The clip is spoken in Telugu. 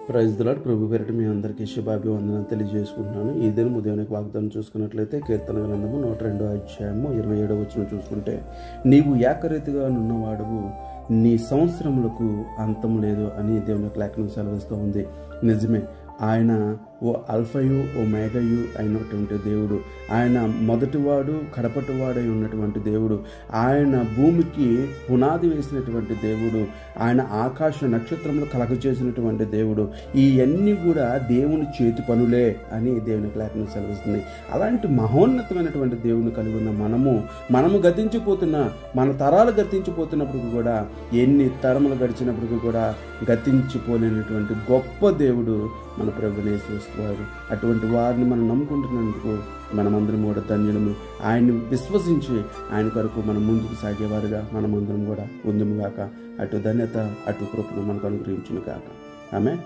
Praise the lord. ప్రభు పేరిట మీ అందరికీ శుభాభివందనాలు తెలియజేసుకుంటున్నాను. ఈ దినం ఉదయానికి వాగ్దానం చూసుకున్నట్లయితే కీర్తన గ్రంథము 102వ అధ్యాయము 27వ వచనం చూసుకుంటే, నీవు ఏకరీతిగా నున్నవాడువు, నీ సంవత్సరములకు అంతం లేదు అని దేవుని యొక్క లేఖనం సెలవిస్తూ ఉంది. నిజమే, ఆయన ఓ అల్ఫయు ఓ మేఘయు అయినటువంటి దేవుడు. ఆయన మొదటివాడు కడపటివాడై ఉన్నటువంటి దేవుడు. ఆయన భూమికి పునాది వేసినటువంటి దేవుడు. ఆయన ఆకాశ నక్షత్రములు కలగచేసినటువంటి దేవుడు. ఇవన్నీ కూడా దేవుని చేతి పనులే అని దేవుని లేఖనం సెలవిస్తుంది. అలాంటి మహోన్నతమైనటువంటి దేవుని కలిగి ఉన్న మనము గతించిపోతున్న మన తరాలు గతించిపోతున్నప్పటికీ కూడా, ఎన్ని తరములు గడిచినప్పటికీ కూడా గతించిపోలేనటువంటి గొప్ప దేవుడు మన ప్రభువైన యేసుక్రీస్తు వారు. అటువంటి వారిని మనం నమ్ముకుంటున్నందుకు మనమందరం కూడా ధన్యులము. ఆయన్ని విశ్వసించి ఆయన కొరకు మనం ముందుకు సాగేవారుగా మనమందరం కూడా ఉందుముగాక. అటు ధన్యత అటు కృపను మనకు అనుగ్రహించును గాక. ఆమేన్.